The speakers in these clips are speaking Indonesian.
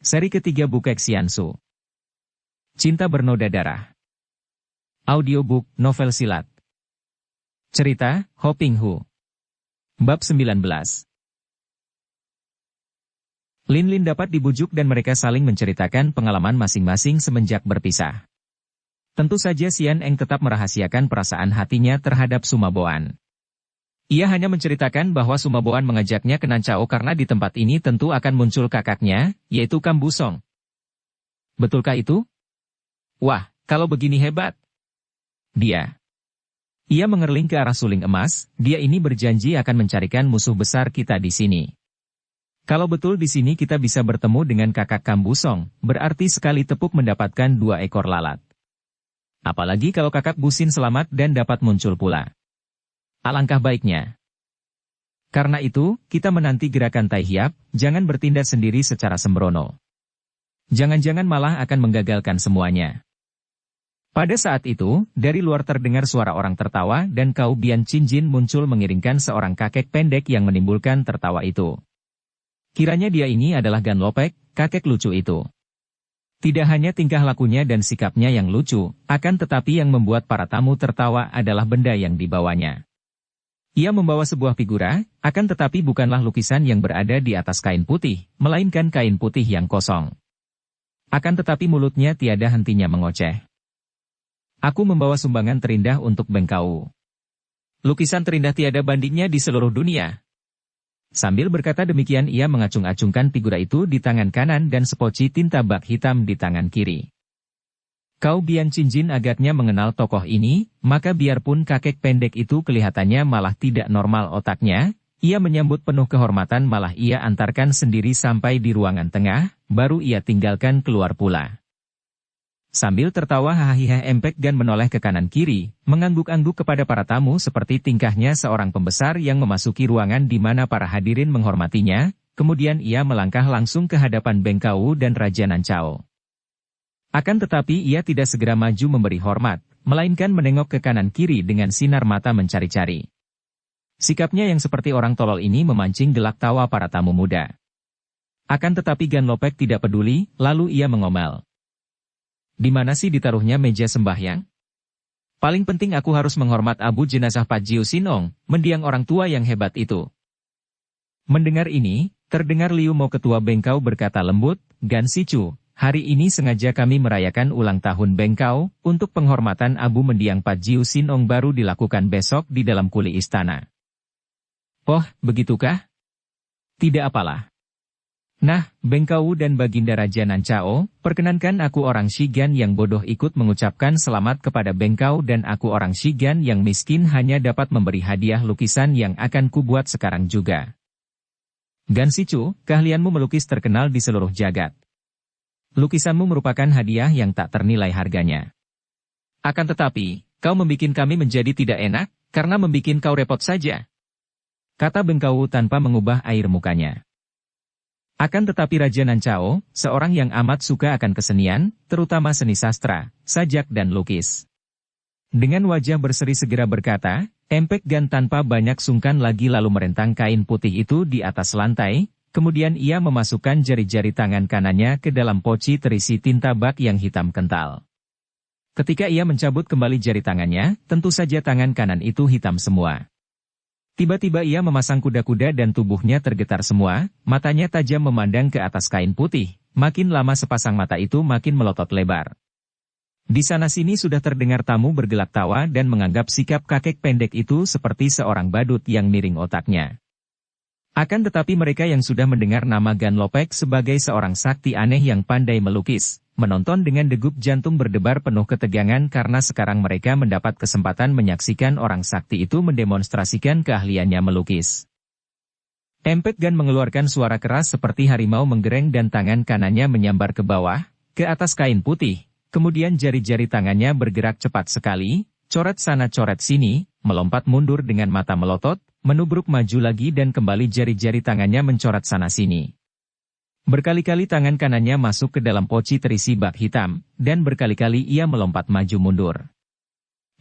Seri ketiga Bukek Xiansu. Cinta Bernoda Darah. Audiobook, novel silat. Cerita, Ho Ping Hu. Bab 19. Lin Lin dapat dibujuk dan mereka saling menceritakan pengalaman masing-masing semenjak berpisah. Tentu saja Xian Eng tetap merahasiakan perasaan hatinya terhadap Sumaboan. Ia hanya menceritakan bahwa Sumaboan mengajaknya ke Nancao karena di tempat ini tentu akan muncul kakaknya, yaitu Kam Busong. Betulkah itu? Wah, kalau begini hebat. Ia mengerling ke arah suling emas, dia ini berjanji akan mencarikan musuh besar kita di sini. Kalau betul di sini kita bisa bertemu dengan kakak Kam Busong, berarti sekali tepuk mendapatkan 2 ekor lalat. Apalagi kalau kakak Busin selamat dan dapat muncul pula. Alangkah baiknya. Karena itu, kita menanti gerakan Tai Hiap, jangan bertindak sendiri secara sembrono. Jangan-jangan malah akan menggagalkan semuanya. Pada saat itu, dari luar terdengar suara orang tertawa dan Kau Bian Chin Jin muncul mengiringkan seorang kakek pendek yang menimbulkan tertawa itu. Kiranya dia ini adalah Gan Lopek, kakek lucu itu. Tidak hanya tingkah lakunya dan sikapnya yang lucu, akan tetapi yang membuat para tamu tertawa adalah benda yang dibawanya. Ia membawa sebuah figura, akan tetapi bukanlah lukisan yang berada di atas kain putih, melainkan kain putih yang kosong. Akan tetapi mulutnya tiada hentinya mengoceh. Aku membawa sumbangan terindah untuk Bengkau. Lukisan terindah tiada bandingnya di seluruh dunia. Sambil berkata demikian ia mengacung-acungkan figura itu di tangan kanan dan sepoci tinta bak hitam di tangan kiri. Kau Bian Chin Jin agaknya mengenal tokoh ini, maka biarpun kakek pendek itu kelihatannya malah tidak normal otaknya, ia menyambut penuh kehormatan malah ia antarkan sendiri sampai di ruangan tengah, baru ia tinggalkan keluar pula. Sambil tertawa hahaha Empek Gan menoleh ke kanan kiri, mengangguk-angguk kepada para tamu seperti tingkahnya seorang pembesar yang memasuki ruangan di mana para hadirin menghormatinya, kemudian ia melangkah langsung ke hadapan Bengkau dan Raja Nancao. Akan tetapi ia tidak segera maju memberi hormat, melainkan menengok ke kanan kiri dengan sinar mata mencari-cari. Sikapnya yang seperti orang tolol ini memancing gelak tawa para tamu muda. Akan tetapi Gan Lopek tidak peduli, lalu ia mengomel. Di mana sih ditaruhnya meja sembahyang? Paling penting aku harus menghormat abu jenazah Pat Jiu Sinong, mendiang orang tua yang hebat itu. Mendengar ini, terdengar Liu Mo ketua Bengkau berkata lembut, Gan Sicu. Hari ini sengaja kami merayakan ulang tahun Bengkau, untuk penghormatan abu mendiang Pat Jiu Sinong baru dilakukan besok di dalam kuli istana. Oh, begitukah? Tidak apalah. Nah, Bengkau dan Baginda Raja Nancao, perkenankan aku orang Shigan yang bodoh ikut mengucapkan selamat kepada Bengkau dan aku orang Shigan yang miskin hanya dapat memberi hadiah lukisan yang akan kubuat sekarang juga. Gan Sicu, keahlianmu melukis terkenal di seluruh jagat. Lukisanmu merupakan hadiah yang tak ternilai harganya. Akan tetapi, kau membikin kami menjadi tidak enak, karena membikin kau repot saja. Kata Bengkau tanpa mengubah air mukanya. Akan tetapi Raja Nancao, seorang yang amat suka akan kesenian, terutama seni sastra, sajak dan lukis. Dengan wajah berseri segera berkata, Empek Gan tanpa banyak sungkan lagi lalu merentang kain putih itu di atas lantai. Kemudian ia memasukkan jari-jari tangan kanannya ke dalam poci terisi tinta bak yang hitam kental. Ketika ia mencabut kembali jari tangannya, tentu saja tangan kanan itu hitam semua. Tiba-tiba ia memasang kuda-kuda dan tubuhnya tergetar semua, matanya tajam memandang ke atas kain putih, makin lama sepasang mata itu makin melotot lebar. Di sana-sini sudah terdengar tamu bergelak tawa dan menganggap sikap kakek pendek itu seperti seorang badut yang miring otaknya. Akan tetapi mereka yang sudah mendengar nama Gan Lopek sebagai seorang sakti aneh yang pandai melukis, menonton dengan degup jantung berdebar penuh ketegangan karena sekarang mereka mendapat kesempatan menyaksikan orang sakti itu mendemonstrasikan keahliannya melukis. Empek Gan mengeluarkan suara keras seperti harimau menggereng dan tangan kanannya menyambar ke bawah, ke atas kain putih, kemudian jari-jari tangannya bergerak cepat sekali, coret sana coret sini, melompat mundur dengan mata melotot, menubruk maju lagi dan kembali jari-jari tangannya mencoret sana-sini. Berkali-kali tangan kanannya masuk ke dalam poci terisi bak hitam, dan berkali-kali ia melompat maju mundur.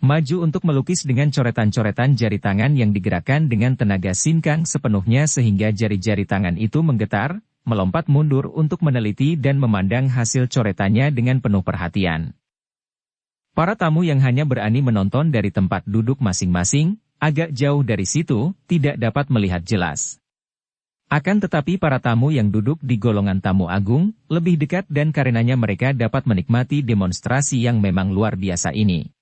Maju untuk melukis dengan coretan-coretan jari tangan yang digerakkan dengan tenaga sinkang sepenuhnya sehingga jari-jari tangan itu menggetar, melompat mundur untuk meneliti dan memandang hasil coretannya dengan penuh perhatian. Para tamu yang hanya berani menonton dari tempat duduk masing-masing, agak jauh dari situ, tidak dapat melihat jelas. Akan tetapi para tamu yang duduk di golongan tamu agung, lebih dekat dan karenanya mereka dapat menikmati demonstrasi yang memang luar biasa ini.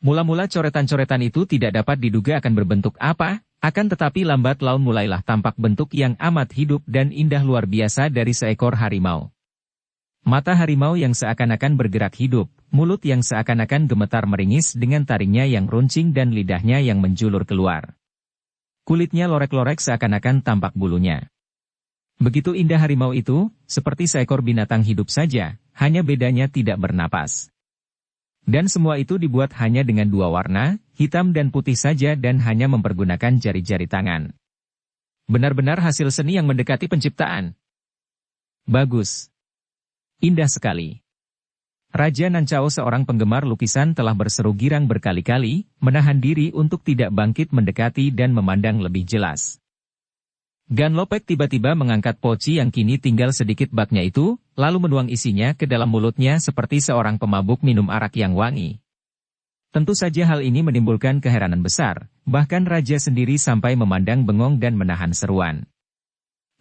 Mula-mula coretan-coretan itu tidak dapat diduga akan berbentuk apa, akan tetapi lambat laun mulailah tampak bentuk yang amat hidup dan indah luar biasa dari seekor harimau. Mata harimau yang seakan-akan bergerak hidup, mulut yang seakan-akan gemetar meringis dengan taringnya yang runcing dan lidahnya yang menjulur keluar. Kulitnya lorek-lorek seakan-akan tampak bulunya. Begitu indah harimau itu, seperti seekor binatang hidup saja, hanya bedanya tidak bernapas. Dan semua itu dibuat hanya dengan dua warna, hitam dan putih saja dan hanya mempergunakan jari-jari tangan. Benar-benar hasil seni yang mendekati penciptaan. Bagus. Indah sekali. Raja Nancao seorang penggemar lukisan telah berseru girang berkali-kali, menahan diri untuk tidak bangkit mendekati dan memandang lebih jelas. Gan Lopek tiba-tiba mengangkat poci yang kini tinggal sedikit baknya itu, lalu menuang isinya ke dalam mulutnya seperti seorang pemabuk minum arak yang wangi. Tentu saja hal ini menimbulkan keheranan besar, bahkan raja sendiri sampai memandang bengong dan menahan seruan.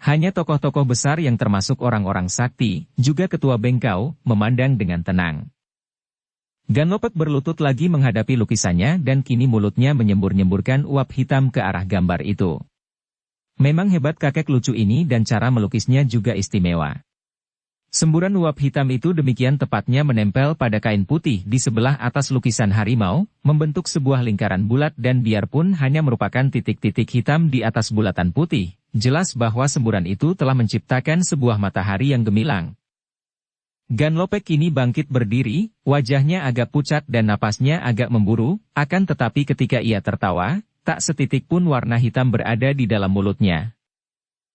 Hanya tokoh-tokoh besar yang termasuk orang-orang sakti, juga ketua bengkau, memandang dengan tenang. Gan Lopek berlutut lagi menghadapi lukisannya dan kini mulutnya menyembur-nyemburkan uap hitam ke arah gambar itu. Memang hebat kakek lucu ini dan cara melukisnya juga istimewa. Semburan uap hitam itu demikian tepatnya menempel pada kain putih di sebelah atas lukisan harimau, membentuk sebuah lingkaran bulat dan biarpun hanya merupakan titik-titik hitam di atas bulatan putih, jelas bahwa semburan itu telah menciptakan sebuah matahari yang gemilang. Gan Lopek kini bangkit berdiri, wajahnya agak pucat dan napasnya agak memburu, akan tetapi ketika ia tertawa, tak setitik pun warna hitam berada di dalam mulutnya.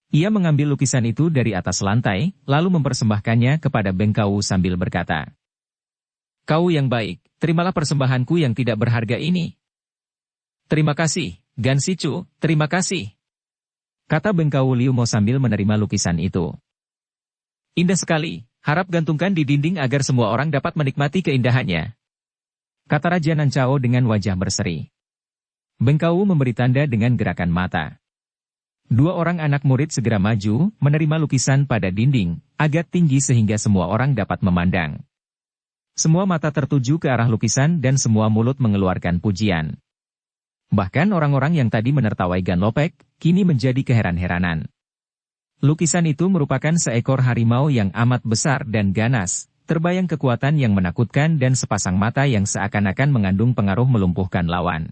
Ia mengambil lukisan itu dari atas lantai, lalu mempersembahkannya kepada Bengkau sambil berkata, "Kau yang baik, terimalah persembahanku yang tidak berharga ini." "Terima kasih, Gan Sicu, terima kasih," kata Bengkau Liumo sambil menerima lukisan itu. "Indah sekali, harap gantungkan di dinding agar semua orang dapat menikmati keindahannya," kata Raja Nancao dengan wajah berseri. Bengkau memberi tanda dengan gerakan mata. Dua orang anak murid segera maju, menerima lukisan pada dinding, agak tinggi sehingga semua orang dapat memandang. Semua mata tertuju ke arah lukisan dan semua mulut mengeluarkan pujian. Bahkan orang-orang yang tadi menertawai Gan Lopek, kini menjadi keheran-heranan. Lukisan itu merupakan seekor harimau yang amat besar dan ganas, terbayang kekuatan yang menakutkan dan sepasang mata yang seakan-akan mengandung pengaruh melumpuhkan lawan.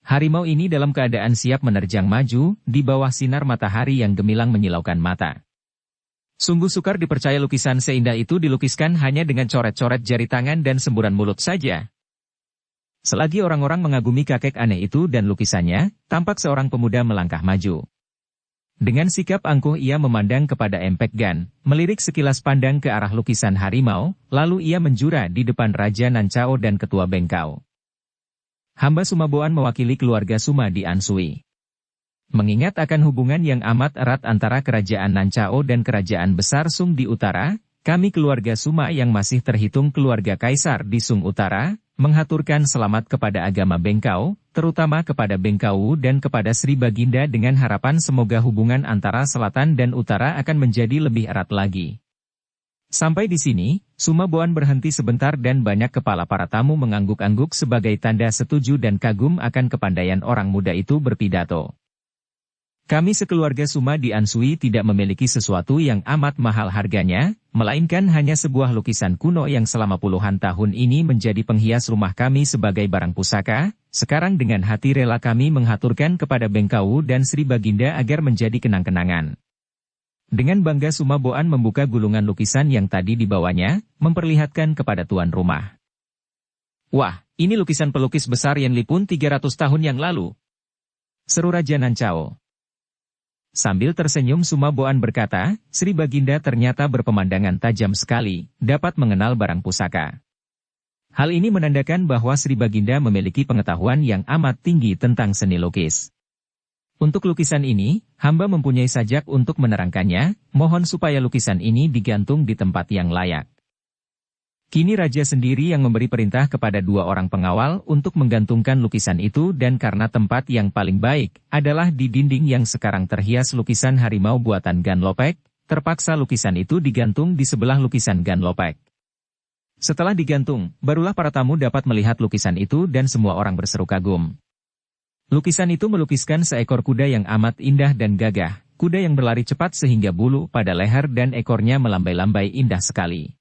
Harimau ini dalam keadaan siap menerjang maju, di bawah sinar matahari yang gemilang menyilaukan mata. Sungguh sukar dipercaya lukisan seindah itu dilukiskan hanya dengan coret-coret jari tangan dan semburan mulut saja. Selagi orang-orang mengagumi kakek aneh itu dan lukisannya, tampak seorang pemuda melangkah maju. Dengan sikap angkuh ia memandang kepada Empek Gan, melirik sekilas pandang ke arah lukisan harimau, lalu ia menjura di depan Raja Nancao dan Ketua Bengkau. "Hamba Sumaboan mewakili keluarga Suma di Ansui. Mengingat akan hubungan yang amat erat antara kerajaan Nancao dan kerajaan besar Sung di utara, kami keluarga Suma yang masih terhitung keluarga kaisar di Sung Utara, menghaturkan selamat kepada agama Bengkau, terutama kepada Bengkau dan kepada Sri Baginda dengan harapan semoga hubungan antara selatan dan utara akan menjadi lebih erat lagi." Sampai di sini, Sumaboan berhenti sebentar dan banyak kepala para tamu mengangguk-angguk sebagai tanda setuju dan kagum akan kepandaian orang muda itu berpidato. "Kami sekeluarga Suma di Ansui tidak memiliki sesuatu yang amat mahal harganya, melainkan hanya sebuah lukisan kuno yang selama puluhan tahun ini menjadi penghias rumah kami sebagai barang pusaka. Sekarang dengan hati rela kami menghaturkan kepada Bengkau dan Sri Baginda agar menjadi kenang-kenangan." Dengan bangga Sumaboan membuka gulungan lukisan yang tadi dibawanya, memperlihatkan kepada tuan rumah. "Wah, ini lukisan pelukis besar Yen Lipun 300 tahun yang lalu," seru Raja Nancao. Sambil tersenyum Sumaboan berkata, "Sri Baginda ternyata berpemandangan tajam sekali, dapat mengenal barang pusaka. Hal ini menandakan bahwa Sri Baginda memiliki pengetahuan yang amat tinggi tentang seni lukis. Untuk lukisan ini, hamba mempunyai sajak untuk menerangkannya, mohon supaya lukisan ini digantung di tempat yang layak. Kini raja sendiri yang memberi perintah kepada 2 orang pengawal untuk menggantungkan lukisan itu dan karena tempat yang paling baik adalah di dinding yang sekarang terhias lukisan harimau buatan Gan Lopek, terpaksa lukisan itu digantung di sebelah lukisan Gan Lopek. Setelah digantung, barulah para tamu dapat melihat lukisan itu dan semua orang berseru kagum. Lukisan itu melukiskan seekor kuda yang amat indah dan gagah, kuda yang berlari cepat sehingga bulu pada leher dan ekornya melambai-lambai indah sekali.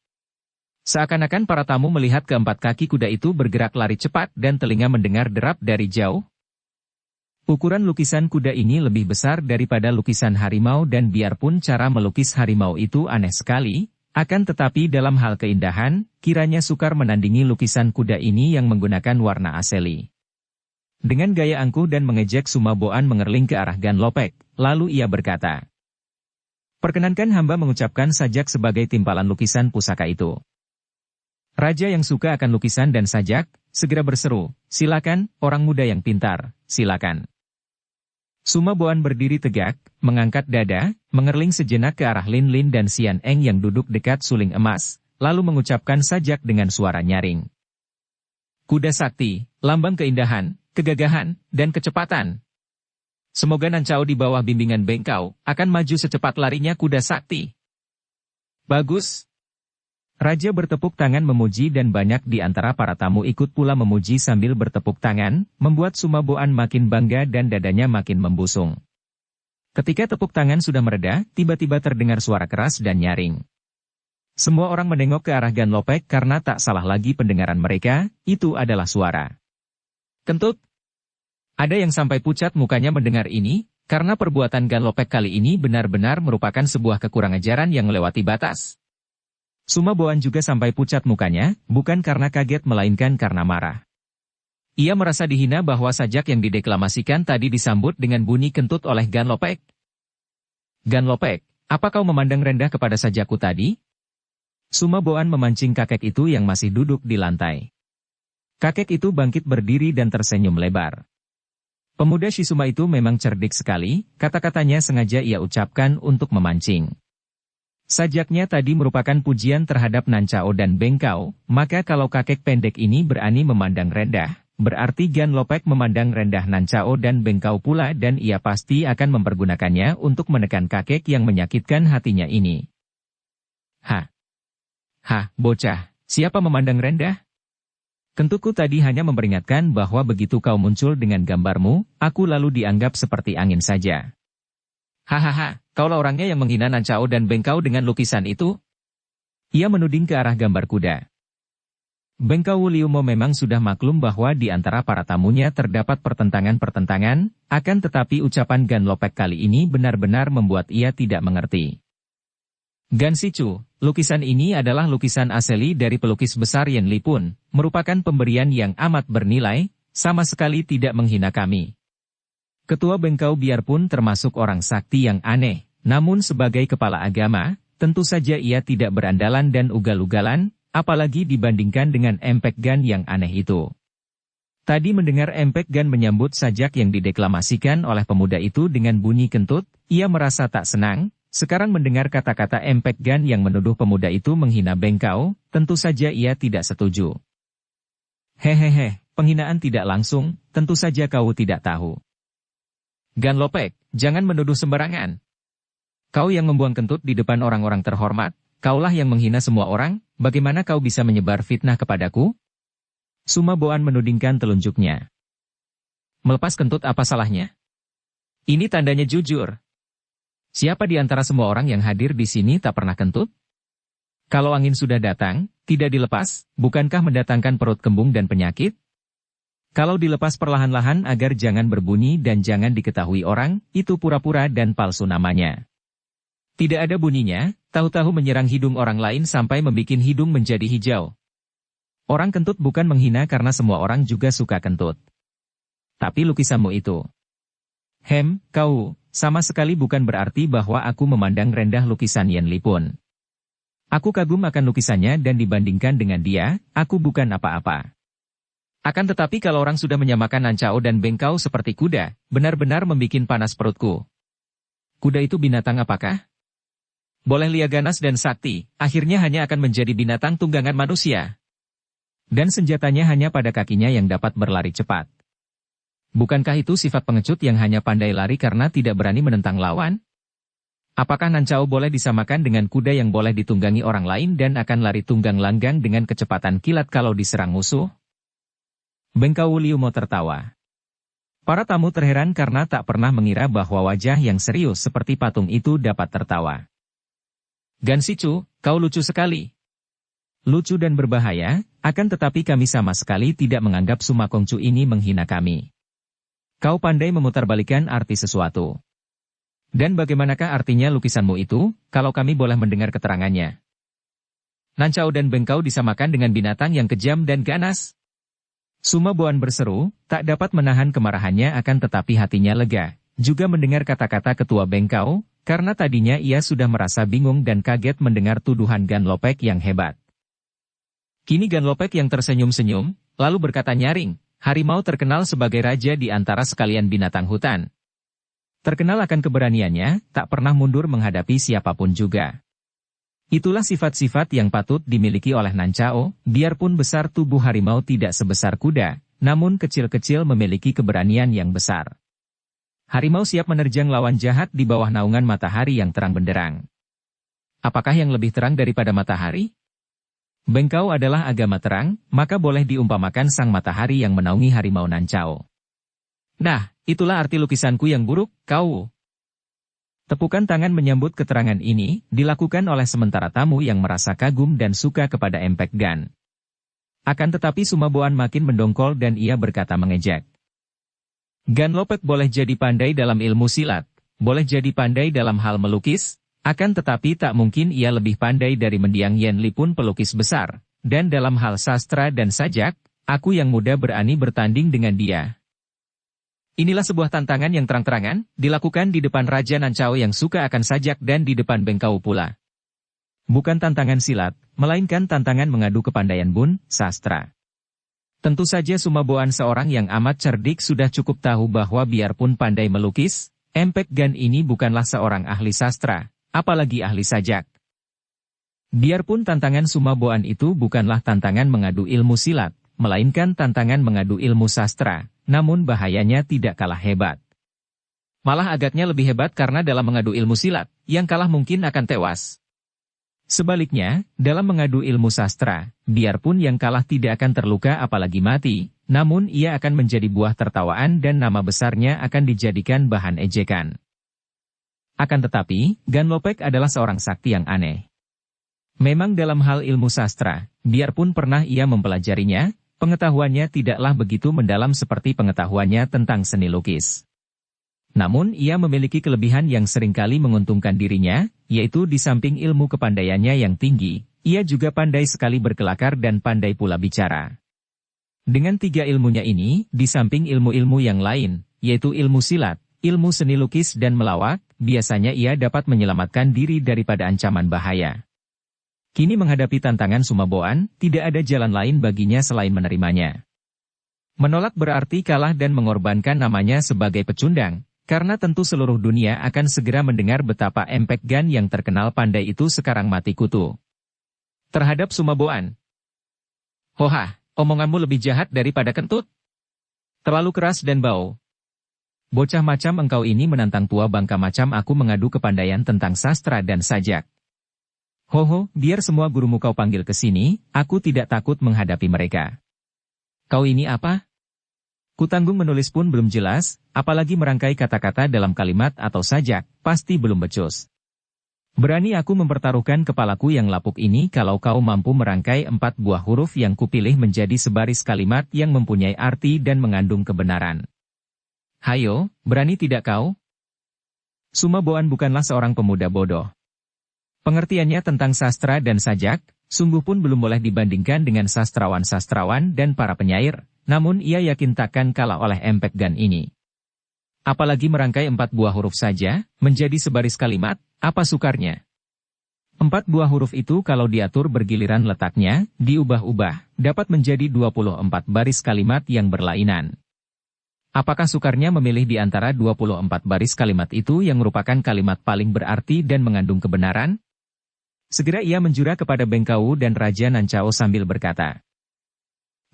Seakan-akan para tamu melihat keempat kaki kuda itu bergerak lari cepat dan telinga mendengar derap dari jauh. Ukuran lukisan kuda ini lebih besar daripada lukisan harimau dan biarpun cara melukis harimau itu aneh sekali, akan tetapi dalam hal keindahan, kiranya sukar menandingi lukisan kuda ini yang menggunakan warna aseli. Dengan gaya angkuh dan mengejek, Sumaboan mengerling ke arah Gan Lopek, lalu ia berkata, "Perkenankan hamba mengucapkan sajak sebagai timpalan lukisan pusaka itu." Raja yang suka akan lukisan dan sajak, segera berseru, "Silakan, orang muda yang pintar, silakan." Sumaboan berdiri tegak, mengangkat dada, mengerling sejenak ke arah Lin Lin dan Sian Eng yang duduk dekat suling emas, lalu mengucapkan sajak dengan suara nyaring. "Kuda sakti, lambang keindahan, kegagahan, dan kecepatan. Semoga Nancao di bawah bimbingan Bengkau akan maju secepat larinya kuda sakti." "Bagus." Raja bertepuk tangan memuji dan banyak di antara para tamu ikut pula memuji sambil bertepuk tangan, membuat Sumaboan makin bangga dan dadanya makin membusung. Ketika tepuk tangan sudah mereda, tiba-tiba terdengar suara keras dan nyaring. Semua orang menengok ke arah Gan Lopek karena tak salah lagi pendengaran mereka, itu adalah suara kentut. Ada yang sampai pucat mukanya mendengar ini, karena perbuatan Gan Lopek kali ini benar-benar merupakan sebuah kekurang ajaran yang melewati batas. Sumaboan juga sampai pucat mukanya, bukan karena kaget melainkan karena marah. Ia merasa dihina bahwa sajak yang dideklamasikan tadi disambut dengan bunyi kentut oleh Gan Lopek. "Gan Lopek, apa kau memandang rendah kepada sajakku tadi?" Sumaboan memancing kakek itu yang masih duduk di lantai. Kakek itu bangkit berdiri dan tersenyum lebar. Pemuda Shisuma itu memang cerdik sekali, kata-katanya sengaja ia ucapkan untuk memancing. Sajaknya tadi merupakan pujian terhadap Nancao dan Bengkau, maka kalau kakek pendek ini berani memandang rendah, berarti Gan Lopek memandang rendah Nancao dan Bengkau pula dan ia pasti akan mempergunakannya untuk menekan kakek yang menyakitkan hatinya ini. Bocah, siapa memandang rendah? Kentutku tadi hanya memperingatkan bahwa begitu kau muncul dengan gambarmu, aku lalu dianggap seperti angin saja. Kaulah orangnya yang menghina Nancao dan Bengkau dengan lukisan itu? Ia menuding ke arah gambar kuda. Bengkau Wuliumo memang sudah maklum bahwa di antara para tamunya terdapat pertentangan-pertentangan, akan tetapi ucapan Gan Lopek kali ini benar-benar membuat ia tidak mengerti. "Gan Sicu, lukisan ini adalah lukisan asli dari pelukis besar Yen Lipun, merupakan pemberian yang amat bernilai, sama sekali tidak menghina kami." Ketua Bengkau biarpun termasuk orang sakti yang aneh, namun sebagai kepala agama, tentu saja ia tidak berandalan dan ugal-ugalan, apalagi dibandingkan dengan Empek Gan yang aneh itu. Tadi mendengar Empek Gan menyambut sajak yang dideklamasikan oleh pemuda itu dengan bunyi kentut, ia merasa tak senang. Sekarang mendengar kata-kata Empek Gan yang menuduh pemuda itu menghina Bengkau, tentu saja ia tidak setuju. "Hehehe, penghinaan tidak langsung, tentu saja kau tidak tahu. Gan Lopek, jangan menuduh sembarangan. Kau yang membuang kentut di depan orang-orang terhormat, kaulah yang menghina semua orang, bagaimana kau bisa menyebar fitnah kepadaku?" Sumaboan menudingkan telunjuknya. "Melepas kentut apa salahnya? Ini tandanya jujur. Siapa di antara semua orang yang hadir di sini tak pernah kentut? Kalau angin sudah datang, tidak dilepas, bukankah mendatangkan perut kembung dan penyakit? Kalau dilepas perlahan-lahan agar jangan berbunyi dan jangan diketahui orang, itu pura-pura dan palsu namanya. Tidak ada bunyinya, tahu-tahu menyerang hidung orang lain sampai membuat hidung menjadi hijau. Orang kentut bukan menghina karena semua orang juga suka kentut. Tapi lukisanmu itu. Kau, sama sekali bukan berarti bahwa aku memandang rendah lukisan Yen Lipun. Aku kagum akan lukisannya dan dibandingkan dengan dia, aku bukan apa-apa. Akan tetapi kalau orang sudah menyamakan Nancao dan Bengkau seperti kuda, benar-benar membikin panas perutku. Kuda itu binatang apakah? Boleh Lia ganas dan sakti, akhirnya hanya akan menjadi binatang tunggangan manusia. Dan senjatanya hanya pada kakinya yang dapat berlari cepat. Bukankah itu sifat pengecut yang hanya pandai lari karena tidak berani menentang lawan? Apakah Nancao boleh disamakan dengan kuda yang boleh ditunggangi orang lain dan akan lari tunggang langgang dengan kecepatan kilat kalau diserang musuh? Bengkau Liumo tertawa. Para tamu terheran karena tak pernah mengira bahwa wajah yang serius seperti patung itu dapat tertawa. Gansicu, kau lucu sekali. Lucu dan berbahaya, akan tetapi kami sama sekali tidak menganggap Sumakongcu ini menghina kami. Kau pandai memutarbalikkan arti sesuatu. Dan bagaimanakah artinya lukisanmu itu, kalau kami boleh mendengar keterangannya? Nancao dan Bengkau disamakan dengan binatang yang kejam dan ganas. Sumaboan berseru, tak dapat menahan kemarahannya akan tetapi hatinya lega, juga mendengar kata-kata ketua Bengkau, karena tadinya ia sudah merasa bingung dan kaget mendengar tuduhan Ganlopek yang hebat. Kini Ganlopek yang tersenyum-senyum, lalu berkata nyaring, harimau terkenal sebagai raja di antara sekalian binatang hutan. Terkenal akan keberaniannya, tak pernah mundur menghadapi siapapun juga. Itulah sifat-sifat yang patut dimiliki oleh Nancao, biarpun besar tubuh harimau tidak sebesar kuda, namun kecil-kecil memiliki keberanian yang besar. Harimau siap menerjang lawan jahat di bawah naungan matahari yang terang benderang. Apakah yang lebih terang daripada matahari? Bengkau adalah agama terang, maka boleh diumpamakan sang matahari yang menaungi harimau Nancao. Nah, itulah arti lukisanku yang buruk, kau. Tepukan tangan menyambut keterangan ini, dilakukan oleh sementara tamu yang merasa kagum dan suka kepada Empek Gan. Akan tetapi Sumaboan makin mendongkol dan ia berkata mengejek. Ganlopek boleh jadi pandai dalam ilmu silat, boleh jadi pandai dalam hal melukis, akan tetapi tak mungkin ia lebih pandai dari mendiang Yen Li pun pelukis besar, dan dalam hal sastra dan sajak, aku yang muda berani bertanding dengan dia. Inilah sebuah tantangan yang terang-terangan, dilakukan di depan Raja Nancao yang suka akan sajak dan di depan Bengkau pula. Bukan tantangan silat, melainkan tantangan mengadu kepandaian bun, sastra. Tentu saja Sumaboan seorang yang amat cerdik sudah cukup tahu bahwa biarpun pandai melukis, Empek Gan ini bukanlah seorang ahli sastra, apalagi ahli sajak. Biarpun tantangan Sumaboan itu bukanlah tantangan mengadu ilmu silat, melainkan tantangan mengadu ilmu sastra. Namun bahayanya tidak kalah hebat. Malah agaknya lebih hebat karena dalam mengadu ilmu silat, yang kalah mungkin akan tewas. Sebaliknya, dalam mengadu ilmu sastra, biarpun yang kalah tidak akan terluka apalagi mati, namun ia akan menjadi buah tertawaan dan nama besarnya akan dijadikan bahan ejekan. Akan tetapi, Ganlopek adalah seorang sakti yang aneh. Memang dalam hal ilmu sastra, biarpun pernah ia mempelajarinya, pengetahuannya tidaklah begitu mendalam seperti pengetahuannya tentang seni lukis. Namun ia memiliki kelebihan yang seringkali menguntungkan dirinya, yaitu di samping ilmu kepandaiannya yang tinggi, ia juga pandai sekali berkelakar dan pandai pula bicara. Dengan tiga ilmunya ini, di samping ilmu-ilmu yang lain, yaitu ilmu silat, ilmu seni lukis dan melawak, biasanya ia dapat menyelamatkan diri daripada ancaman bahaya. Kini menghadapi tantangan Sumaboan, tidak ada jalan lain baginya selain menerimanya. Menolak berarti kalah dan mengorbankan namanya sebagai pecundang, karena tentu seluruh dunia akan segera mendengar betapa Empek Gan yang terkenal pandai itu sekarang mati kutu. Terhadap Sumaboan. Hoha, omonganmu lebih jahat daripada kentut. Terlalu keras dan bau. Bocah macam engkau ini menantang tua bangka macam aku mengadu kepandaian tentang sastra dan sajak. Hoho, biar semua gurumu kau panggil ke sini, aku tidak takut menghadapi mereka. Kau ini apa? Kutanggung menulis pun belum jelas, apalagi merangkai kata-kata dalam kalimat atau sajak, pasti belum becus. Berani aku mempertaruhkan kepalaku yang lapuk ini kalau kau mampu merangkai 4 buah huruf yang kupilih menjadi sebaris kalimat yang mempunyai arti dan mengandung kebenaran. Hayo, berani tidak kau? Sumaboan bukanlah seorang pemuda bodoh. Pengertiannya tentang sastra dan sajak, sungguh pun belum boleh dibandingkan dengan sastrawan-sastrawan dan para penyair, namun ia yakin takkan kalah oleh Empek Gan ini. Apalagi merangkai 4 buah huruf saja, menjadi sebaris kalimat, apa sukarnya? 4 buah huruf itu kalau diatur bergiliran letaknya, diubah-ubah, dapat menjadi 24 baris kalimat yang berlainan. Apakah sukarnya memilih di antara 24 baris kalimat itu yang merupakan kalimat paling berarti dan mengandung kebenaran? Segera ia menjura kepada Bengkau dan Raja Nancao sambil berkata,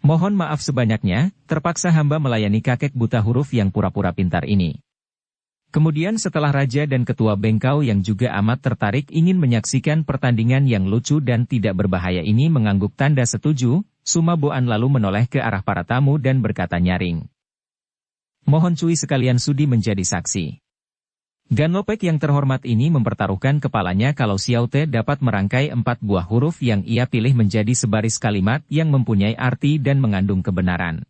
"Mohon maaf sebanyaknya, terpaksa hamba melayani kakek buta huruf yang pura-pura pintar ini." Kemudian setelah Raja dan Ketua Bengkau yang juga amat tertarik ingin menyaksikan pertandingan yang lucu dan tidak berbahaya ini mengangguk tanda setuju, Suma Boan lalu menoleh ke arah para tamu dan berkata nyaring, "Mohon cui sekalian sudi menjadi saksi. Gan Lopek yang terhormat ini mempertaruhkan kepalanya kalau Xiao Te dapat merangkai 4 buah huruf yang ia pilih menjadi sebaris kalimat yang mempunyai arti dan mengandung kebenaran.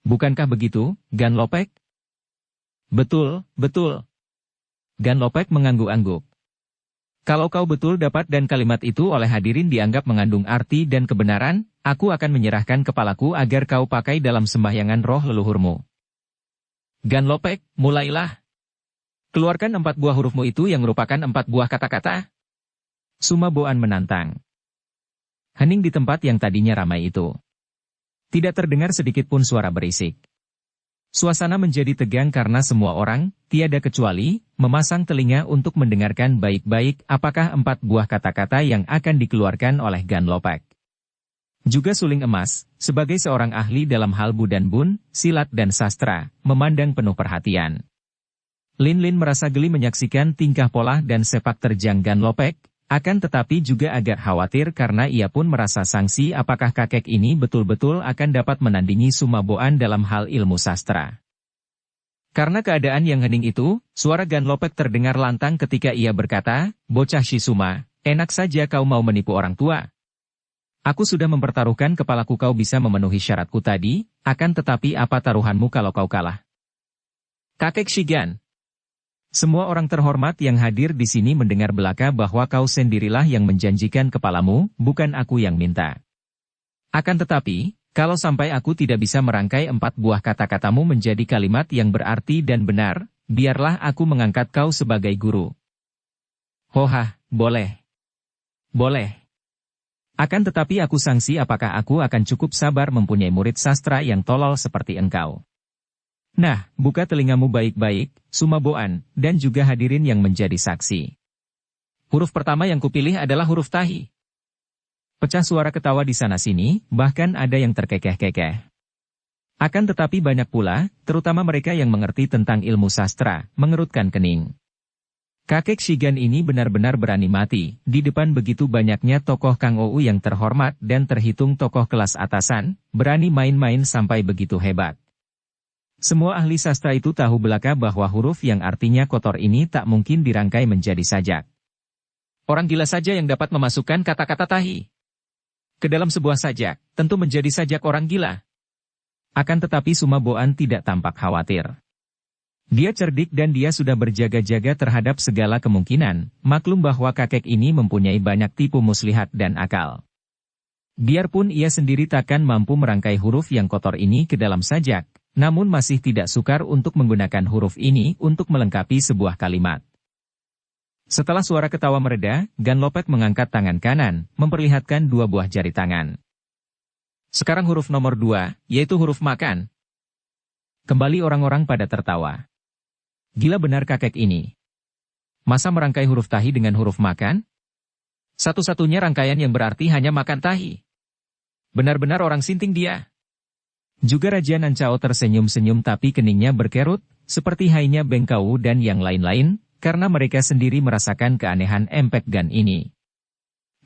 Bukankah begitu, Gan Lopek?" "Betul, betul." Gan Lopek mengangguk-angguk. "Kalau kau betul dapat dan kalimat itu oleh hadirin dianggap mengandung arti dan kebenaran, aku akan menyerahkan kepalaku agar kau pakai dalam sembahyangan roh leluhurmu." "Gan Lopek, mulailah. Keluarkan 4 buah hurufmu itu yang merupakan 4 buah kata-kata." Suma Boan menantang. Hening di tempat yang tadinya ramai itu. Tidak terdengar sedikit pun suara berisik. Suasana menjadi tegang karena semua orang, tiada kecuali, memasang telinga untuk mendengarkan baik-baik apakah 4 buah kata-kata yang akan dikeluarkan oleh Gan Lopek. Juga Suling Emas, sebagai seorang ahli dalam hal bu dan bun, silat dan sastra, memandang penuh perhatian. Lin Lin merasa geli menyaksikan tingkah pola dan sepak terjang Gan Lopek, akan tetapi juga agak khawatir karena ia pun merasa sangsi apakah kakek ini betul-betul akan dapat menandingi Suma Boan dalam hal ilmu sastra. Karena keadaan yang hening itu, suara Gan Lopek terdengar lantang ketika ia berkata, "Bocah Shisuma, enak saja kau mau menipu orang tua. Aku sudah mempertaruhkan kepalaku kau bisa memenuhi syaratku tadi, akan tetapi apa taruhanmu kalau kau kalah?" "Kakek Shigan." Semua orang terhormat yang hadir di sini mendengar belaka bahwa kau sendirilah yang menjanjikan kepalamu, bukan aku yang minta. Akan tetapi, kalau sampai aku tidak bisa merangkai 4 buah kata-katamu menjadi kalimat yang berarti dan benar, biarlah aku mengangkat kau sebagai guru. "Hoha, boleh. Boleh. Akan tetapi aku sangsi apakah aku akan cukup sabar mempunyai murid sastra yang tolol seperti engkau." Nah, buka telingamu baik-baik, Suma Boan, dan juga hadirin yang menjadi saksi. Huruf pertama yang kupilih adalah huruf tahi. Pecah suara ketawa di sana-sini, bahkan ada yang terkekeh-kekeh. Akan tetapi banyak pula, terutama mereka yang mengerti tentang ilmu sastra, mengerutkan kening. Kakek Shigan ini benar-benar berani mati, di depan begitu banyaknya tokoh Kang Ou yang terhormat dan terhitung tokoh kelas atasan, berani main-main sampai begitu hebat. Semua ahli sastra itu tahu belaka bahwa huruf yang artinya kotor ini tak mungkin dirangkai menjadi sajak. Orang gila saja yang dapat memasukkan kata-kata tahi ke dalam sebuah sajak, tentu menjadi sajak orang gila. Akan tetapi Suma Boan tidak tampak khawatir. Dia cerdik dan dia sudah berjaga-jaga terhadap segala kemungkinan, maklum bahwa kakek ini mempunyai banyak tipu muslihat dan akal. Biarpun ia sendiri takkan mampu merangkai huruf yang kotor ini ke dalam sajak, namun masih tidak sukar untuk menggunakan huruf ini untuk melengkapi sebuah kalimat. Setelah suara ketawa mereda, Gan Lopek mengangkat tangan kanan, memperlihatkan 2 buah jari tangan. "Sekarang huruf nomor 2, yaitu huruf makan." Kembali orang-orang pada tertawa. Gila benar kakek ini. Masa merangkai huruf tahi dengan huruf makan? Satu-satunya rangkaian yang berarti hanya makan tahi. Benar-benar orang sinting dia. Juga Raja Nancao tersenyum-senyum tapi keningnya berkerut, seperti hainya Bengkau dan yang lain-lain, karena mereka sendiri merasakan keanehan Empek Gan ini.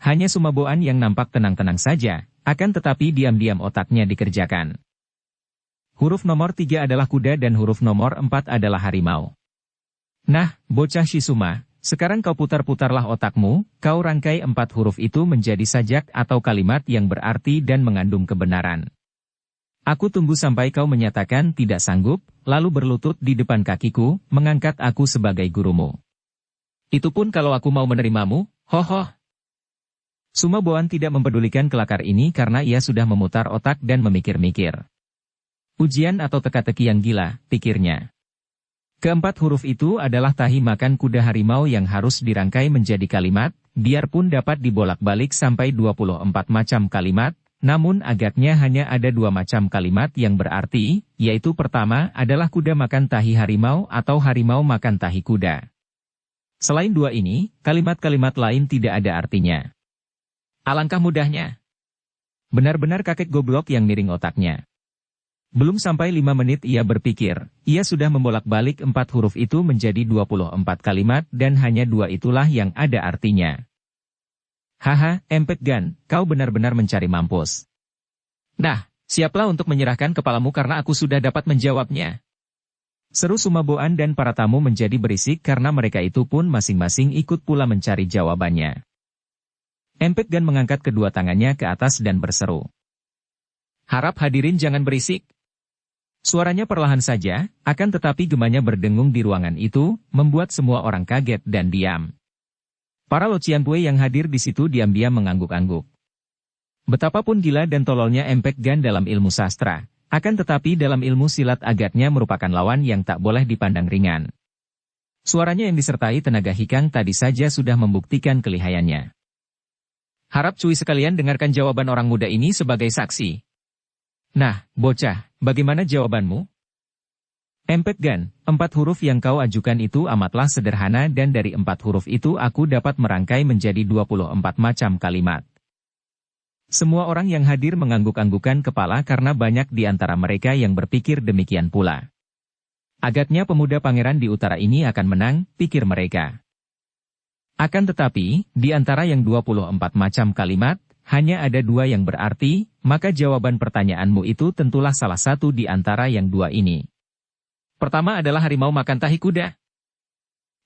Hanya Suma Boan yang nampak tenang-tenang saja, akan tetapi diam-diam otaknya dikerjakan. Huruf nomor 3 adalah kuda dan huruf nomor 4 adalah harimau. Nah, bocah Shisuma, sekarang kau putar-putarlah otakmu, kau rangkai 4 huruf itu menjadi sajak atau kalimat yang berarti dan mengandung kebenaran. Aku tunggu sampai kau menyatakan tidak sanggup, lalu berlutut di depan kakiku, mengangkat aku sebagai gurumu. Itu pun kalau aku mau menerimamu, hoho. Suma Boan tidak mempedulikan kelakar ini karena ia sudah memutar otak dan memikir-mikir. Ujian atau teka-teki yang gila, pikirnya. Keempat huruf itu adalah tahi makan kuda harimau yang harus dirangkai menjadi kalimat, biarpun dapat dibolak-balik sampai 24 macam kalimat, namun agaknya hanya ada 2 macam kalimat yang berarti, yaitu pertama adalah kuda makan tahi harimau atau harimau makan tahi kuda. Selain 2 ini, kalimat-kalimat lain tidak ada artinya. Alangkah mudahnya. Benar-benar kakek goblok yang miring otaknya. Belum sampai 5 menit ia berpikir, ia sudah membolak-balik 4 huruf itu menjadi 24 kalimat dan hanya 2 itulah yang ada artinya. Haha, Empek Gan, kau benar-benar mencari mampus. Nah, siaplah untuk menyerahkan kepalamu karena aku sudah dapat menjawabnya. Seru Sumaboan dan para tamu menjadi berisik karena mereka itu pun masing-masing ikut pula mencari jawabannya. Empek Gan mengangkat kedua tangannya ke atas dan berseru. Harap hadirin jangan berisik. Suaranya perlahan saja, akan tetapi gemanya berdengung di ruangan itu, membuat semua orang kaget dan diam. Para Locianpue yang hadir di situ diam-diam mengangguk-angguk. Betapapun gila dan tololnya Empek Gan dalam ilmu sastra, akan tetapi dalam ilmu silat agaknya merupakan lawan yang tak boleh dipandang ringan. Suaranya yang disertai tenaga hikang tadi saja sudah membuktikan kelihayannya. Harap cuy sekalian dengarkan jawaban orang muda ini sebagai saksi. Nah, bocah, bagaimana jawabanmu? Empek Gan, 4 huruf yang kau ajukan itu amatlah sederhana dan dari 4 huruf itu aku dapat merangkai menjadi 24 macam kalimat. Semua orang yang hadir mengangguk-anggukan kepala karena banyak di antara mereka yang berpikir demikian pula. Agaknya pemuda pangeran di utara ini akan menang, pikir mereka. Akan tetapi, di antara yang 24 macam kalimat, hanya ada 2 yang berarti, maka jawaban pertanyaanmu itu tentulah salah satu di antara yang 2 ini. Pertama adalah harimau makan tahi kuda.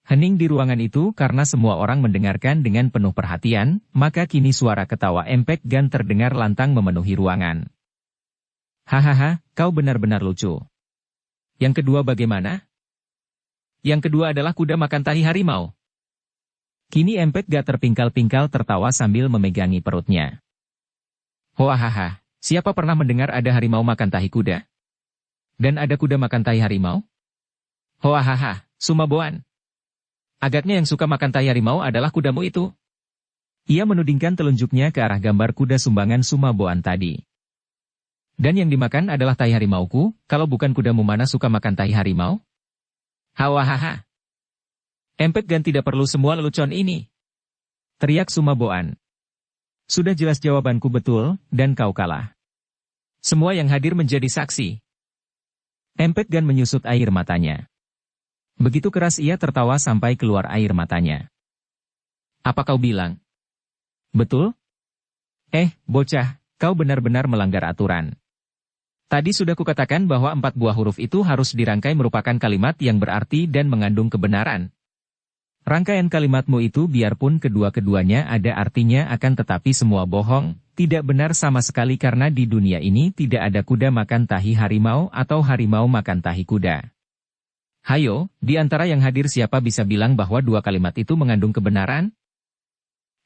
Hening di ruangan itu karena semua orang mendengarkan dengan penuh perhatian, maka kini suara ketawa Empek Gan terdengar lantang memenuhi ruangan. Hahaha, kau benar-benar lucu. Yang kedua bagaimana? Yang kedua adalah kuda makan tahi harimau. Kini Empek Gan terpingkal-pingkal tertawa sambil memegangi perutnya. Hoahaha, siapa pernah mendengar ada harimau makan tahi kuda? Dan ada kuda makan tahi harimau? Hoahaha, Sumaboan. Agaknya yang suka makan tahi harimau adalah kudamu itu. Ia menudingkan telunjuknya ke arah gambar kuda sumbangan Sumaboan tadi. Dan yang dimakan adalah tahi harimauku, kalau bukan kudamu mana suka makan tahi harimau? Hawahaha. Empek Gan tidak perlu semua lelucon ini. Teriak Sumaboan. Sudah jelas jawabanku betul, dan kau kalah. Semua yang hadir menjadi saksi. Empek Gan menyusut air matanya. Begitu keras ia tertawa sampai keluar air matanya. Apa kau bilang? Betul? Bocah, kau benar-benar melanggar aturan. Tadi sudah kukatakan bahwa 4 buah huruf itu harus dirangkai merupakan kalimat yang berarti dan mengandung kebenaran. Rangkaian kalimatmu itu biarpun kedua-keduanya ada artinya akan tetapi semua bohong, tidak benar sama sekali karena di dunia ini tidak ada kuda makan tahi harimau atau harimau makan tahi kuda. Hayo, di antara yang hadir siapa bisa bilang bahwa 2 kalimat itu mengandung kebenaran?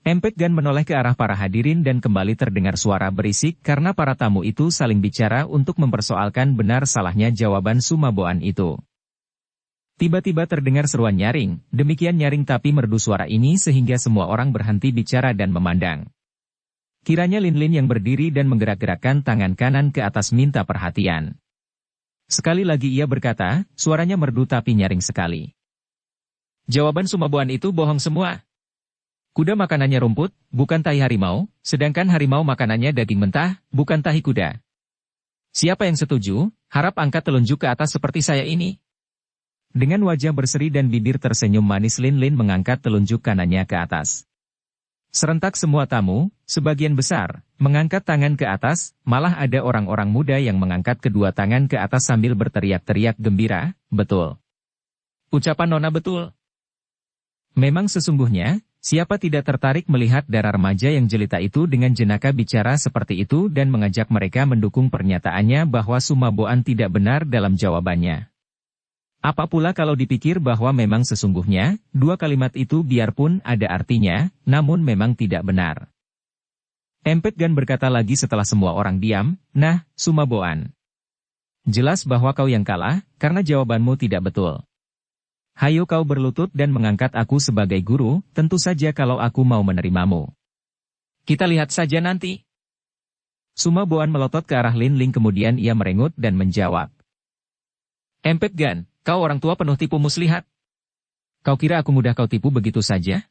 Empek Gan menoleh ke arah para hadirin dan kembali terdengar suara berisik karena para tamu itu saling bicara untuk mempersoalkan benar salahnya jawaban Sumaboan itu. Tiba-tiba terdengar seruan nyaring, demikian nyaring tapi merdu suara ini sehingga semua orang berhenti bicara dan memandang. Kiranya Lin Lin yang berdiri dan menggerak-gerakkan tangan kanan ke atas minta perhatian. Sekali lagi ia berkata, suaranya merdu tapi nyaring sekali. Jawaban Sumaboan itu bohong semua. Kuda makanannya rumput, bukan tahi harimau, sedangkan harimau makanannya daging mentah, bukan tahi kuda. Siapa yang setuju, harap angkat telunjuk ke atas seperti saya ini. Dengan wajah berseri dan bibir tersenyum manis Lin Lin mengangkat telunjuk kanannya ke atas. Serentak semua tamu, sebagian besar, mengangkat tangan ke atas, malah ada orang-orang muda yang mengangkat kedua tangan ke atas sambil berteriak-teriak gembira, betul. Ucapan Nona betul. Memang sesungguhnya, siapa tidak tertarik melihat darah remaja yang jelita itu dengan jenaka bicara seperti itu dan mengajak mereka mendukung pernyataannya bahwa Sumaboan tidak benar dalam jawabannya. Apa pula kalau dipikir bahwa memang sesungguhnya, 2 kalimat itu biarpun ada artinya, namun memang tidak benar. Empek Gan berkata lagi setelah semua orang diam, nah, Sumaboan. Jelas bahwa kau yang kalah, karena jawabanmu tidak betul. Hayo kau berlutut dan mengangkat aku sebagai guru, tentu saja kalau aku mau menerimamu. Kita lihat saja nanti. Suma Boan melotot ke arah Lin Ling kemudian ia merengut dan menjawab. Empek Gan, kau orang tua penuh tipu muslihat. Kau kira aku mudah kau tipu begitu saja?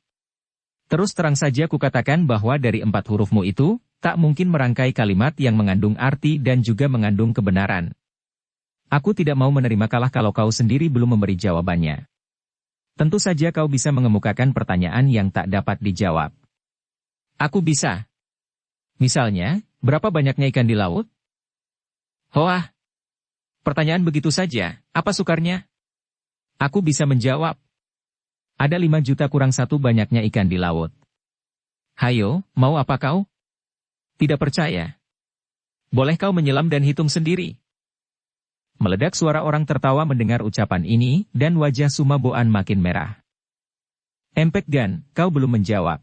Terus terang saja kukatakan bahwa dari 4 hurufmu itu, tak mungkin merangkai kalimat yang mengandung arti dan juga mengandung kebenaran. Aku tidak mau menerima kalah kalau kau sendiri belum memberi jawabannya. Tentu saja kau bisa mengemukakan pertanyaan yang tak dapat dijawab. Aku bisa. Misalnya, berapa banyaknya ikan di laut? Wah, pertanyaan begitu saja, apa sukarnya? Aku bisa menjawab. Ada 5 juta kurang 1 banyaknya ikan di laut. Hayo, mau apa kau? Tidak percaya. Boleh kau menyelam dan hitung sendiri. Meledak suara orang tertawa mendengar ucapan ini, dan wajah Suma Boan makin merah. Empek Gan, kau belum menjawab.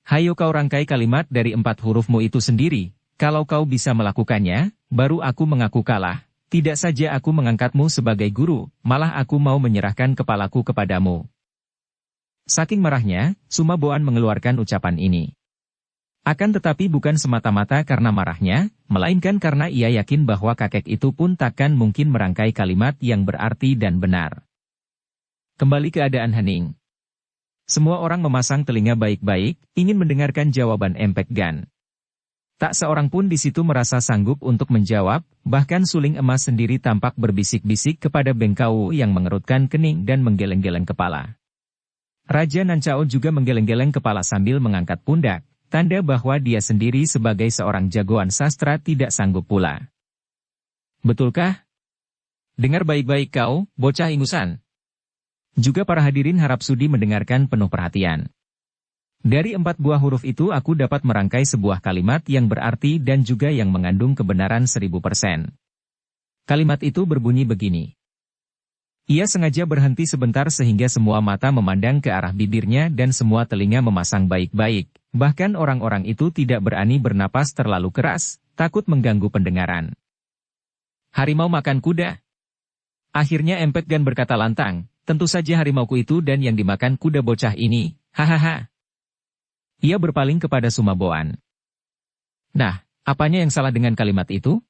Hayo kau rangkai kalimat dari 4 hurufmu itu sendiri, kalau kau bisa melakukannya, baru aku mengaku kalah. Tidak saja aku mengangkatmu sebagai guru, malah aku mau menyerahkan kepalaku kepadamu. Saking marahnya, Suma Boan mengeluarkan ucapan ini. Akan tetapi bukan semata-mata karena marahnya, melainkan karena ia yakin bahwa kakek itu pun takkan mungkin merangkai kalimat yang berarti dan benar. Kembali keadaan hening. Semua orang memasang telinga baik-baik, ingin mendengarkan jawaban Empek Gan. Tak seorang pun di situ merasa sanggup untuk menjawab, bahkan Suling Emas sendiri tampak berbisik-bisik kepada Bengkau yang mengerutkan kening dan menggeleng-geleng kepala. Raja Nancao juga menggeleng-geleng kepala sambil mengangkat pundak. Tanda bahwa dia sendiri sebagai seorang jagoan sastra tidak sanggup pula. Betulkah? Dengar baik-baik kau, bocah ingusan. Juga para hadirin harap sudi mendengarkan penuh perhatian. Dari 4 buah huruf itu aku dapat merangkai sebuah kalimat yang berarti dan juga yang mengandung kebenaran 1000%. Kalimat itu berbunyi begini. Ia sengaja berhenti sebentar sehingga semua mata memandang ke arah bibirnya dan semua telinga memasang baik-baik. Bahkan orang-orang itu tidak berani bernapas terlalu keras, takut mengganggu pendengaran. Harimau makan kuda. Akhirnya Empek Gan berkata lantang, tentu saja harimauku itu dan yang dimakan kuda bocah ini, hahaha. Ia berpaling kepada Suma Boan. Nah, apanya yang salah dengan kalimat itu?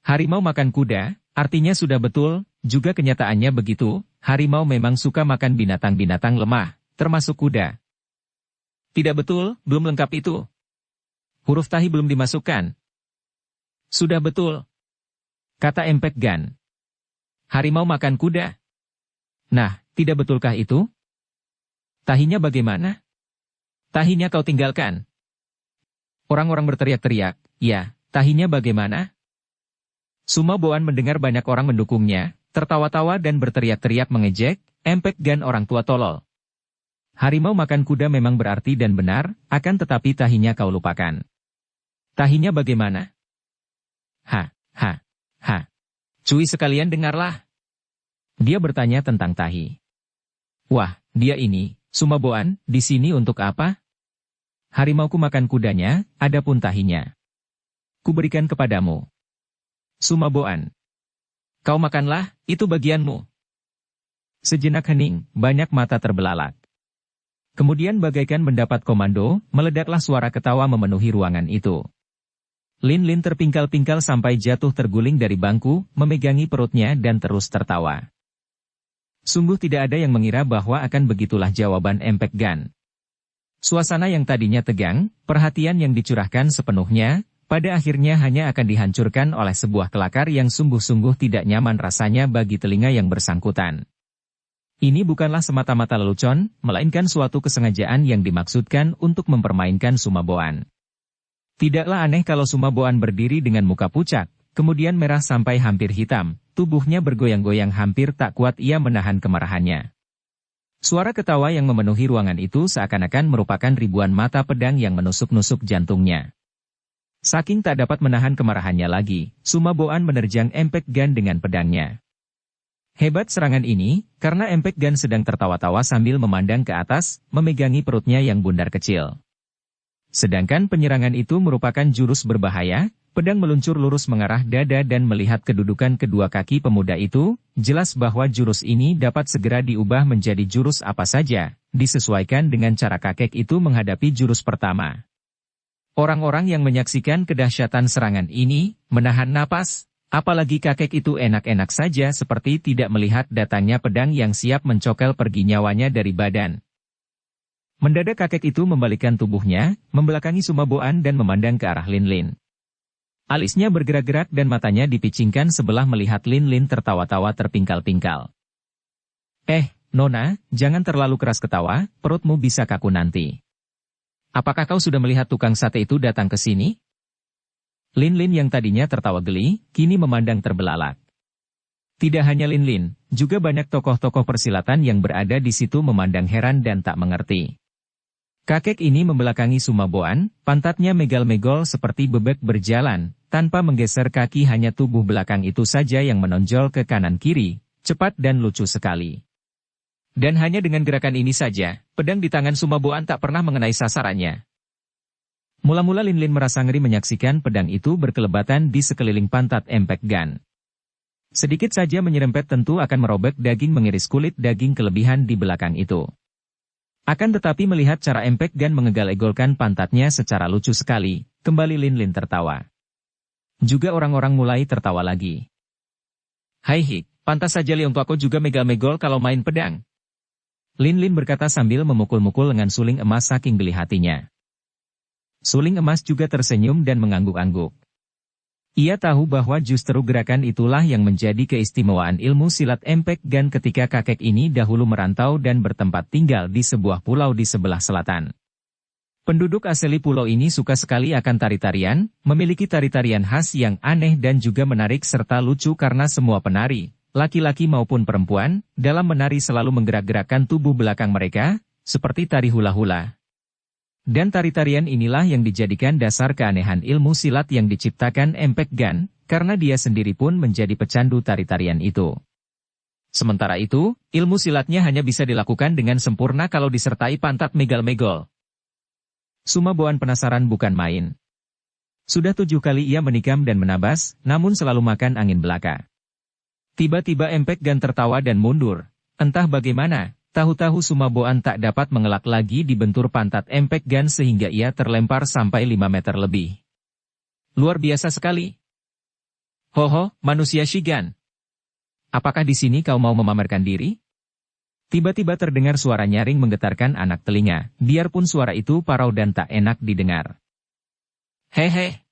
Harimau makan kuda, artinya sudah betul, juga kenyataannya begitu, harimau memang suka makan binatang-binatang lemah, termasuk kuda. Tidak betul, belum lengkap itu. Huruf tahi belum dimasukkan. Sudah betul. Kata Empek Gan. Harimau makan kuda. Nah, tidak betulkah itu? Tahinya bagaimana? Tahinya kau tinggalkan. Orang-orang berteriak-teriak, ya, tahinya bagaimana? Suma Boan mendengar banyak orang mendukungnya, tertawa-tawa dan berteriak-teriak mengejek, Empek Gan orang tua tolol. Harimau makan kuda memang berarti dan benar, akan tetapi tahinya kau lupakan. Tahinya bagaimana? Ha. Cui sekalian dengarlah. Dia bertanya tentang tahi. Wah, dia ini, Suma Boan, di sini untuk apa? Harimauku makan kudanya, adapun tahinya. Kuberikan kepadamu. Suma Boan. Kau makanlah, itu bagianmu. Sejenak hening, banyak mata terbelalak. Kemudian bagaikan mendapat komando, meledaklah suara ketawa memenuhi ruangan itu. Lin Lin terpingkal-pingkal sampai jatuh terguling dari bangku, memegangi perutnya dan terus tertawa. Sungguh tidak ada yang mengira bahwa akan begitulah jawaban Empek Gan. Suasana yang tadinya tegang, perhatian yang dicurahkan sepenuhnya, pada akhirnya hanya akan dihancurkan oleh sebuah kelakar yang sungguh-sungguh tidak nyaman rasanya bagi telinga yang bersangkutan. Ini bukanlah semata-mata lelucon, melainkan suatu kesengajaan yang dimaksudkan untuk mempermainkan Suma Boan. Tidaklah aneh kalau Suma Boan berdiri dengan muka pucat, kemudian merah sampai hampir hitam, tubuhnya bergoyang-goyang hampir tak kuat ia menahan kemarahannya. Suara ketawa yang memenuhi ruangan itu seakan-akan merupakan ribuan mata pedang yang menusuk-nusuk jantungnya. Saking tak dapat menahan kemarahannya lagi, Suma Boan menerjang Empek Gan dengan pedangnya. Hebat serangan ini, karena Empek Gan sedang tertawa-tawa sambil memandang ke atas, memegangi perutnya yang bundar kecil. Sedangkan penyerangan itu merupakan jurus berbahaya, Pedang meluncur lurus mengarah dada dan melihat kedudukan kedua kaki pemuda itu, jelas bahwa jurus ini dapat segera diubah menjadi jurus apa saja, disesuaikan dengan cara kakek itu menghadapi jurus pertama. Orang-orang yang menyaksikan kedahsyatan serangan ini, menahan napas, apalagi kakek itu enak-enak saja seperti tidak melihat datangnya pedang yang siap mencokel pergi nyawanya dari badan. Mendadak kakek itu membalikkan tubuhnya, membelakangi Sumaboan dan memandang ke arah Lin Lin. Alisnya bergerak-gerak dan matanya dipicingkan sebelah melihat Lin Lin tertawa-tawa terpingkal-pingkal. Nona, jangan terlalu keras ketawa, perutmu bisa kaku nanti. Apakah kau sudah melihat tukang sate itu datang ke sini? Lin Lin yang tadinya tertawa geli, kini memandang terbelalak. Tidak hanya Lin Lin, juga banyak tokoh-tokoh persilatan yang berada di situ memandang heran dan tak mengerti. Kakek ini membelakangi Sumaboan, pantatnya megal-megol seperti bebek berjalan, tanpa menggeser kaki hanya tubuh belakang itu saja yang menonjol ke kanan-kiri, cepat dan lucu sekali. Dan hanya dengan gerakan ini saja, pedang di tangan Sumaboan tak pernah mengenai sasarannya. Mula-mula Lin Lin merasa ngeri menyaksikan pedang itu berkelebatan di sekeliling pantat Empek Gan. Sedikit saja menyerempet tentu akan merobek daging mengiris kulit daging kelebihan di belakang itu. Akan tetapi melihat cara Empek Gan mengegal-egolkan pantatnya secara lucu sekali, kembali Lin Lin tertawa. Juga orang-orang mulai tertawa lagi. Hai Hik, pantas saja Liong Tuako juga megal-megol kalau main pedang. Lin Lin berkata sambil memukul-mukul lengan suling emas saking geli hatinya. Suling emas juga tersenyum dan mengangguk-angguk. Ia tahu bahwa justru gerakan itulah yang menjadi keistimewaan ilmu silat Empek Gan ketika kakek ini dahulu merantau dan bertempat tinggal di sebuah pulau di sebelah selatan. Penduduk asli pulau ini suka sekali akan tari-tarian, memiliki tari-tarian khas yang aneh dan juga menarik serta lucu karena semua penari, laki-laki maupun perempuan, dalam menari selalu menggerak-gerakkan tubuh belakang mereka, seperti tari hula-hula. Dan tari-tarian inilah yang dijadikan dasar keanehan ilmu silat yang diciptakan Empek Gan, karena dia sendiri pun menjadi pecandu tari-tarian itu. Sementara itu, ilmu silatnya hanya bisa dilakukan dengan sempurna kalau disertai pantat megal-megol. Sumaboan penasaran bukan main. Sudah 7 kali ia menikam dan menabas, namun selalu makan angin belaka. Tiba-tiba Empek Gan tertawa dan mundur. Entah bagaimana, tahu-tahu Sumaboan tak dapat mengelak lagi di bentur pantat Empek Gan sehingga ia terlempar sampai 5 meter lebih. Luar biasa sekali. Hoho, manusia Shigan. Apakah di sini kau mau memamerkan diri? Tiba-tiba terdengar suara nyaring menggetarkan anak telinga, biarpun suara itu parau dan tak enak didengar. Hehe.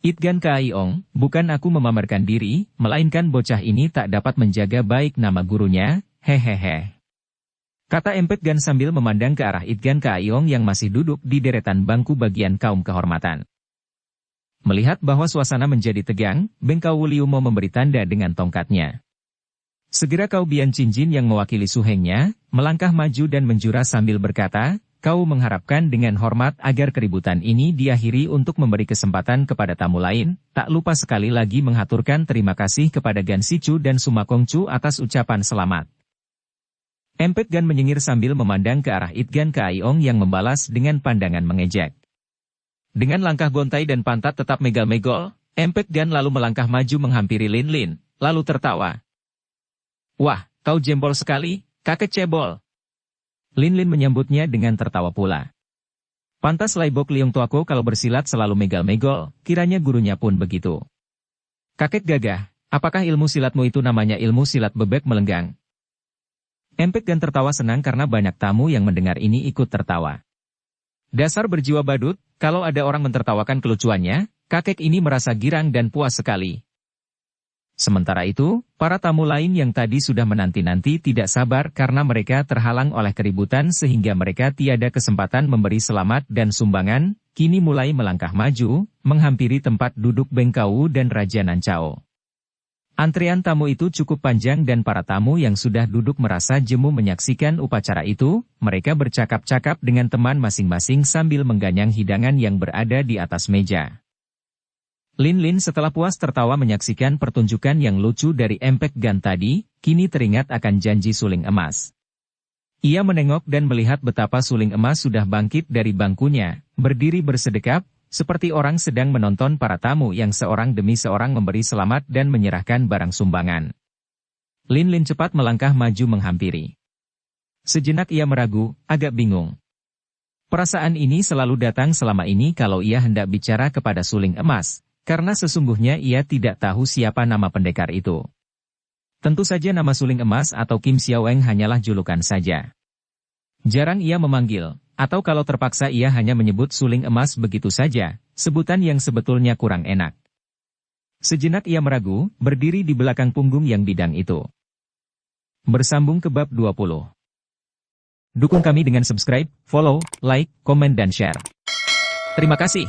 Itgan Kaiong, bukan aku memamerkan diri, melainkan bocah ini tak dapat menjaga baik nama gurunya, hehehe. Kata Empek Gan sambil memandang ke arah Itgan Kaiong yang masih duduk di deretan bangku bagian kaum kehormatan. Melihat bahwa suasana menjadi tegang, Bengkau Wuliu mau memberi tanda dengan tongkatnya. Segera Kau Bian Cinjin yang mewakili suhengnya, melangkah maju dan menjura sambil berkata, kau mengharapkan dengan hormat agar keributan ini diakhiri untuk memberi kesempatan kepada tamu lain, tak lupa sekali lagi menghaturkan terima kasih kepada Gan Sicu dan Sumakongcu atas ucapan selamat. Empek Gan menyengir sambil memandang ke arah Itgan Kaiong yang membalas dengan pandangan mengejek. Dengan langkah gontai dan pantat tetap megal-megol, Empek Gan lalu melangkah maju menghampiri Lin Lin, lalu tertawa. Wah, kau jembol sekali, kakek cebol. Lin Lin menyambutnya dengan tertawa pula. Pantas Laibok Liong Tuako kalau bersilat selalu megal-megol, kiranya gurunya pun begitu. Kakek gagah, apakah ilmu silatmu itu namanya ilmu silat bebek melenggang? Empek Gan tertawa senang karena banyak tamu yang mendengar ini ikut tertawa. Dasar berjiwa badut, kalau ada orang mentertawakan kelucuannya, kakek ini merasa girang dan puas sekali. Sementara itu, para tamu lain yang tadi sudah menanti-nanti tidak sabar karena mereka terhalang oleh keributan sehingga mereka tiada kesempatan memberi selamat dan sumbangan, kini mulai melangkah maju, menghampiri tempat duduk Bengkau dan Raja Nancao. Antrian tamu itu cukup panjang dan para tamu yang sudah duduk merasa jemu menyaksikan upacara itu, mereka bercakap-cakap dengan teman masing-masing sambil mengganyang hidangan yang berada di atas meja. Lin Lin setelah puas tertawa menyaksikan pertunjukan yang lucu dari Empek Gan tadi, kini teringat akan janji suling emas. Ia menengok dan melihat betapa suling emas sudah bangkit dari bangkunya, berdiri bersedekap, seperti orang sedang menonton para tamu yang seorang demi seorang memberi selamat dan menyerahkan barang sumbangan. Lin Lin cepat melangkah maju menghampiri. Sejenak ia meragu, agak bingung. Perasaan ini selalu datang selama ini kalau ia hendak bicara kepada suling emas, karena sesungguhnya ia tidak tahu siapa nama pendekar itu. Tentu saja nama suling emas atau Kim Xiaoweng hanyalah julukan saja. Jarang ia memanggil, atau kalau terpaksa ia hanya menyebut suling emas begitu saja, sebutan yang sebetulnya kurang enak. Sejenak ia meragu, berdiri di belakang punggung yang bidang itu. Bersambung ke bab 20. Dukung kami dengan subscribe, follow, like, komen dan share. Terima kasih.